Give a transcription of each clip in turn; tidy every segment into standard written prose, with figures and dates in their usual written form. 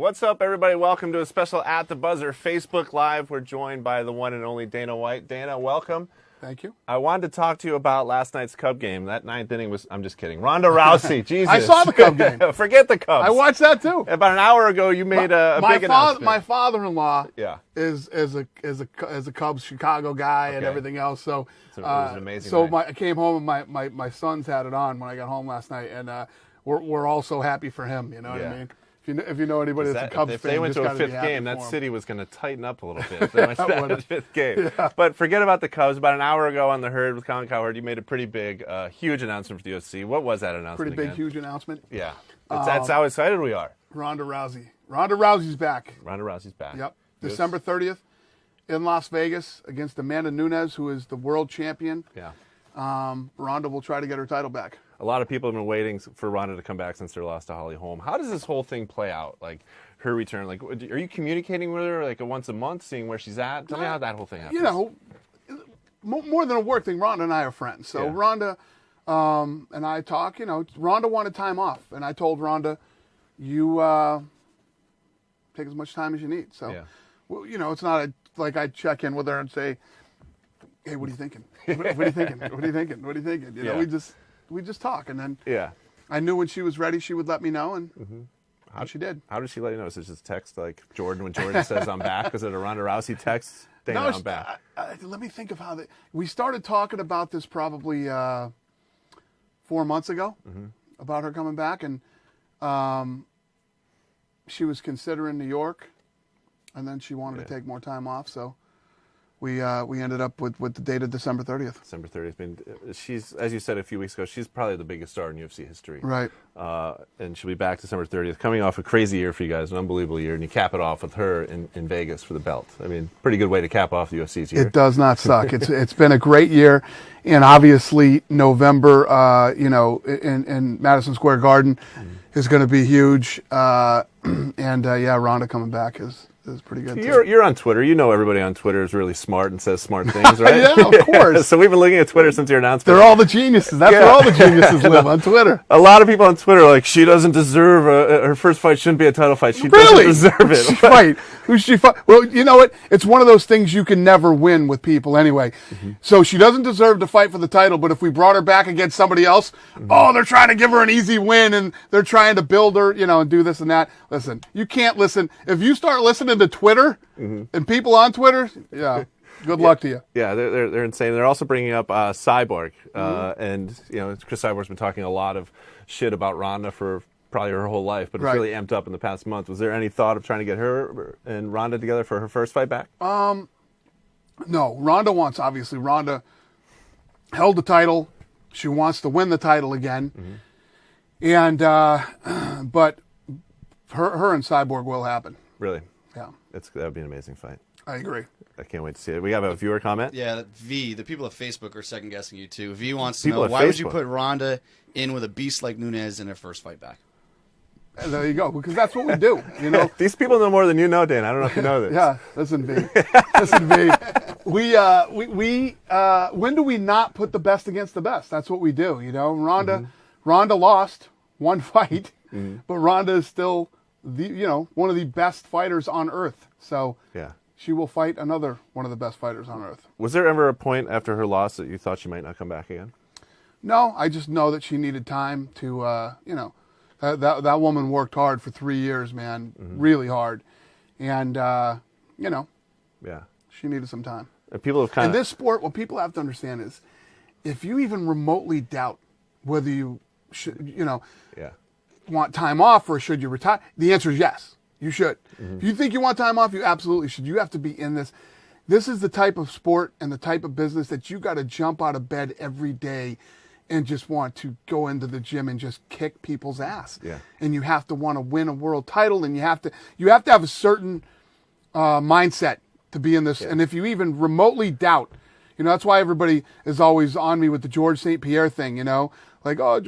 What's up, everybody? Welcome to a special At the Buzzer Facebook Live. We're joined by the one and only Dana White. Dana, welcome. Thank you. I wanted to talk to you about last night's Cub game. That ninth inning was, I'm just kidding. Ronda Rousey, Jesus. I saw the Cub game. Forget the Cubs. I watched that too. About an hour ago, you made a big announcement. My father-in-law is a Cubs Chicago guy and everything else. So it was an amazing night. I came home and my sons had it on when I got home last night, and we're all so happy for him. You know what I mean? If you know anybody that's a Cubs fan, if they went to a fifth game, that city was going to tighten up a little bit. If they went to that fifth game. Yeah. But forget about the Cubs. About an hour ago on the Herd with Colin Cowherd, you made a pretty big, huge announcement for the UFC. What was that announcement? Pretty big, huge announcement. Yeah, that's how excited we are. Ronda Rousey. Ronda Rousey's back. Ronda Rousey's back. Yep. December 30th in Las Vegas against Amanda Nunes, who is the world champion. Yeah. Ronda will try to get her title back. A lot of people have been waiting for Ronda to come back since their loss to Holly Holm. How does this whole thing play out? Like her return, like are you communicating with her like once a month, seeing where she's at? Tell me how that whole thing happens. You know, more than a work thing, Ronda and I are friends. So Ronda and I talk. You know, Ronda wanted time off, and I told Ronda, "You take as much time as you need." So, well, you know, it's not like I check in with her and say, "Hey, what are you thinking? What are you thinking? What are you thinking? What are you thinking?" You know, we just talk, and then I knew when she was ready, she would let me know, and she did. How did she let you know? Is it just text like Jordan when Jordan says I'm back? Is it a Ronda Rousey text? Dana, I'm back. Let me think of how we started talking about this probably 4 months ago about her coming back, and she was considering New York, and then she wanted to take more time off, so. We ended up with the date of December 30th. December 30th. She's, as you said a few weeks ago, she's probably the biggest star in UFC history. Right. And she'll be back December 30th, coming off a crazy year for you guys, an unbelievable year, and you cap it off with her in Vegas for the belt. I mean, pretty good way to cap off the UFC's year. It does not suck. It's been a great year, and obviously November, in Madison Square Garden is going to be huge. Ronda coming back is pretty good. You're on Twitter. You know everybody on Twitter is really smart and says smart things, right? Yeah, of course. So we've been looking at Twitter since your announcement. They're all the geniuses. That's where all the geniuses live, on Twitter. A lot of people on Twitter are like, she doesn't deserve her first fight shouldn't be a title fight. She doesn't deserve it. Who's she fight? Well, you know what? It's one of those things you can never win with people anyway. So she doesn't deserve to fight for the title, but if we brought her back against somebody else, they're trying to give her an easy win and they're trying to build her, and do this and that. Listen, you can't listen. If you start listening to Twitter and people on Twitter, good luck to you. Yeah, they're insane. They're also bringing up Cyborg, and Chris Cyborg's been talking a lot of shit about Ronda for probably her whole life, but it's really amped up in the past month. Was there any thought of trying to get her and Ronda together for her first fight back? No, Ronda held the title. She wants to win the title again, and but her and Cyborg will happen. Really? Yeah. That would be an amazing fight. I agree. I can't wait to see it. We have a viewer comment. Yeah, V, the people at Facebook are second guessing you too. V wants to know, why would you put Ronda in with a beast like Nunes in her first fight back? And there you go, because that's what we do. These people know more than you know, Dan. I don't know if you know this. Yeah, listen, V. We when do we not put the best against the best? That's what we do. Ronda lost one fight, but Ronda is still one of the best fighters on earth. So she will fight another one of the best fighters on earth. Was there ever a point after her loss that you thought she might not come back again? No, I just know that she needed time to, that woman worked hard for 3 years, man, really hard. And, she needed some time. And people have in this sport, what people have to understand is if you even remotely doubt whether you should, want time off or should you retire, the answer is yes. You should. If you think you want time off, you absolutely should. You have to be in this. This is the type of sport and the type of business that you got to jump out of bed every day and just want to go into the gym and just kick people's ass. Yeah. And you have to want to win a world title, and you have to have a certain mindset to be in this. Yeah. And if you even remotely doubt, that's why everybody is always on me with the George St. Pierre thing. Like, oh,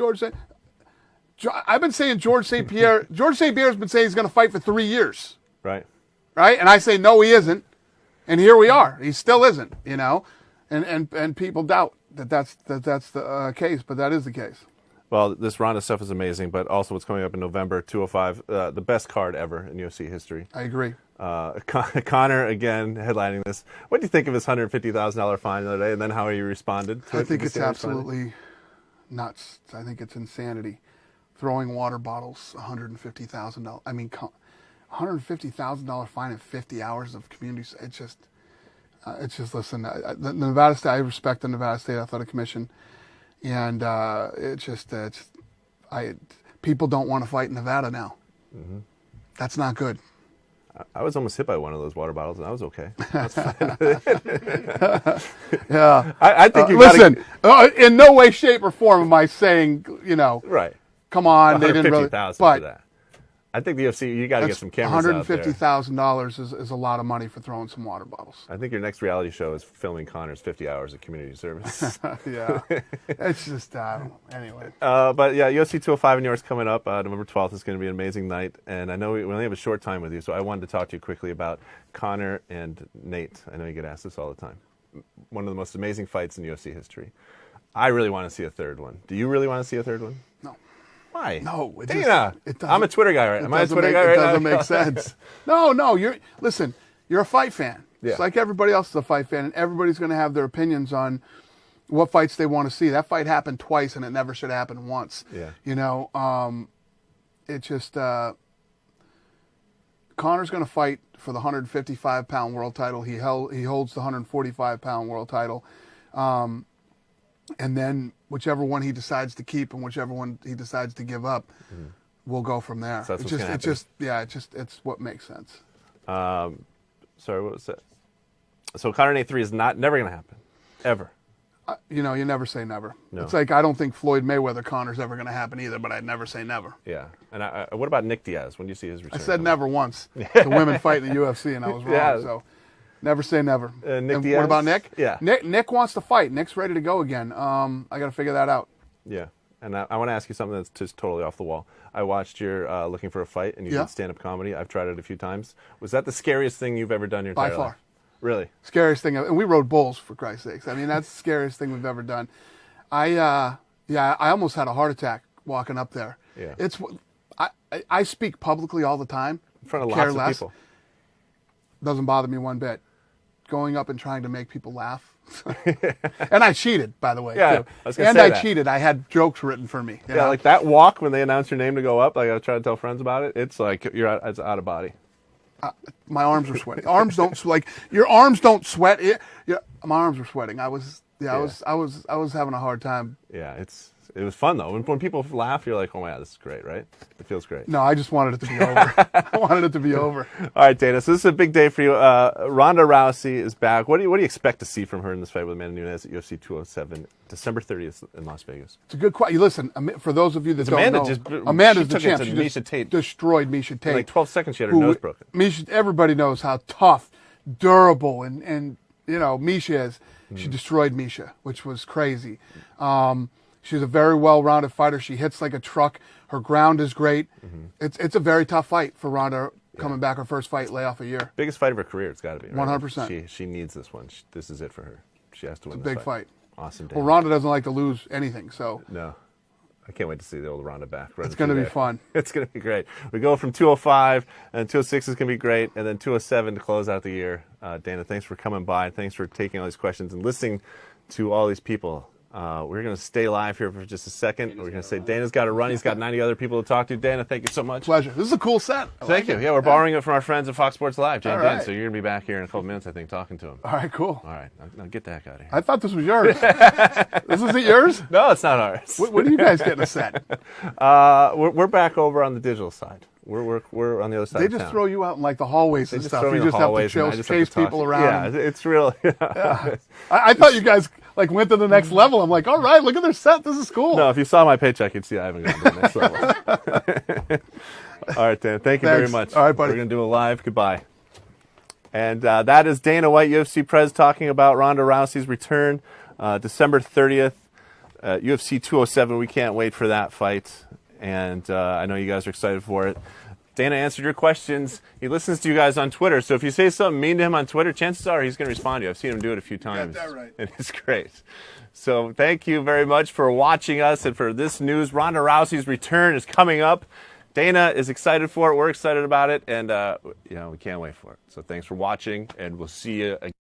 I've been saying George St. Pierre. George St. Pierre's been saying he's going to fight for 3 years. Right. Right. And I say no, he isn't. And here we are. He still isn't. And people doubt that's the case, but that is the case. Well, this Ronda stuff is amazing, but also what's coming up in November, 205, the best card ever in UFC history. I agree. Conor, again, headlining this. What do you think of his $150,000 fine the other day, and then how he responded to it? I think it's absolutely nuts. I think it's insanity. Throwing water bottles, $150,000. I mean, $150,000 fine and 50 hours of community. It's just listen. The Nevada State. I respect the Nevada State Athletic Commission, and people don't want to fight in Nevada now. Mm-hmm. That's not good. I was almost hit by one of those water bottles, and I was okay. Yeah. I think you listen. In no way, shape, or form am I saying right. Come on, they didn't really. But for that. I think the UFC, you got to get some cameras out there. $150,000 is a lot of money for throwing some water bottles. I think your next reality show is filming Conor's 50 hours of community service. Yeah, it's just anyway. But yeah, UFC 205 in New York's coming up. November 12th is going to be an amazing night, and I know we only have a short time with you, so I wanted to talk to you quickly about Conor and Nate. I know you get asked this all the time. One of the most amazing fights in UFC history. I really want to see a third one. Do you really want to see a third one? No. Why? No, Dana, I'm a Twitter guy, right? Am I a Twitter guy right now? It doesn't make sense. No, listen, you're a fight fan. Yeah. It's like everybody else is a fight fan, and everybody's going to have their opinions on what fights they want to see. That fight happened twice, and it never should happen once. Yeah. It just Conor's going to fight for the 155-pound world title. He holds the 145-pound world title. And then whichever one he decides to keep and whichever one he decides to give up, we'll go from there. So it's what makes sense. Sorry, what was that? So Conor Nate 3 is never going to happen, ever. You never say never. No. It's like I don't think Floyd Mayweather Conor's ever going to happen either, but I'd never say never. Yeah. And what about Nick Diaz? When do you see his return? I said never once. The women fight in the UFC, and I was wrong. Yeah. So. Never say never. Nick Diaz? What about Nick? Yeah. Nick wants to fight. Nick's ready to go again. I got to figure that out. Yeah. And I want to ask you something that's just totally off the wall. I watched your Looking for a Fight, and you did stand-up comedy. I've tried it a few times. Was that the scariest thing you've ever done in your entire life? By far. Really? Scariest thing. And we rode bulls, for Christ's sakes. I mean, that's the scariest thing we've ever done. I almost had a heart attack walking up there. Yeah. I speak publicly all the time. In front of lots of people. Doesn't bother me one bit. Going up and trying to make people laugh. And I cheated, by the way. Yeah, too. I was going to say that. Cheated. I had jokes written for me. Yeah, like that walk when they announce your name to go up, like I try to tell friends about it, it's like it's out of body. My arms were sweating. Your arms don't sweat. My arms were sweating. I was having a hard time. Yeah, it was fun though. When people laugh, you're like, oh my God, this is great, right? It feels great. No, I just wanted it to be over. I wanted it to be over. All right, Dana. So this is a big day for you. Ronda Rousey is back. What do you expect to see from her in this fight with Amanda Nunes at UFC 207, December 30th in Las Vegas? It's a good question. Listen, for those of you that don't know, Amanda's the champ. She just destroyed Miesha Tate. In like 12 seconds, she had her nose broken. Everybody knows how tough, durable, and Miesha is. She destroyed Miesha, which was crazy. She's a very well-rounded fighter. She hits like a truck. Her ground is great. Mm-hmm. It's a very tough fight for Ronda coming back, her first fight, lay off a year. Biggest fight of her career, it's got to be. Right? 100%. She needs this one. This is it for her. She has to win this fight. It's a big fight. Awesome day. Well, Ronda doesn't like to lose anything, so. No. I can't wait to see the old Ronda back. It's going to be fun. It's going to be great. We go from 205, and 206 is going to be great, and then 207 to close out the year. Dana, thanks for coming by. Thanks for taking all these questions and listening to all these people. We're going to stay live here for just a second. We're going to say Dana's got to run. He's got 90 other people to talk to. Dana, thank you so much. Pleasure. This is a cool set. Thank you. Yeah, we're borrowing it from our friends at Fox Sports Live, James Dean. So you're going to be back here in a couple minutes, I think, talking to him. All right, cool. All right. Now get the heck out of here. I thought this was yours. This isn't yours? No, it's not ours. When are you guys getting a set? We're back over on the digital side. We're on the other side They of just town. throw you out in like the hallways and stuff. You just have to chase people around. Yeah, it's real. Yeah. I thought you guys went to the next level. I'm like, all right, look at their set. This is cool. No, if you saw my paycheck, you'd see I haven't gone to the next level. All right, Dan. Thank you very much. All right, buddy. We're going to do a live goodbye. And that is Dana White, UFC Prez, talking about Ronda Rousey's return December 30th, UFC 207. We can't wait for that fight. And I know you guys are excited for it. Dana answered your questions. He listens to you guys on Twitter. So if you say something mean to him on Twitter, chances are he's going to respond to you. I've seen him do it a few times. Got that right. And it's great. So thank you very much for watching us and for this news. Ronda Rousey's return is coming up. Dana is excited for it. We're excited about it. And, we can't wait for it. So thanks for watching, and we'll see you again.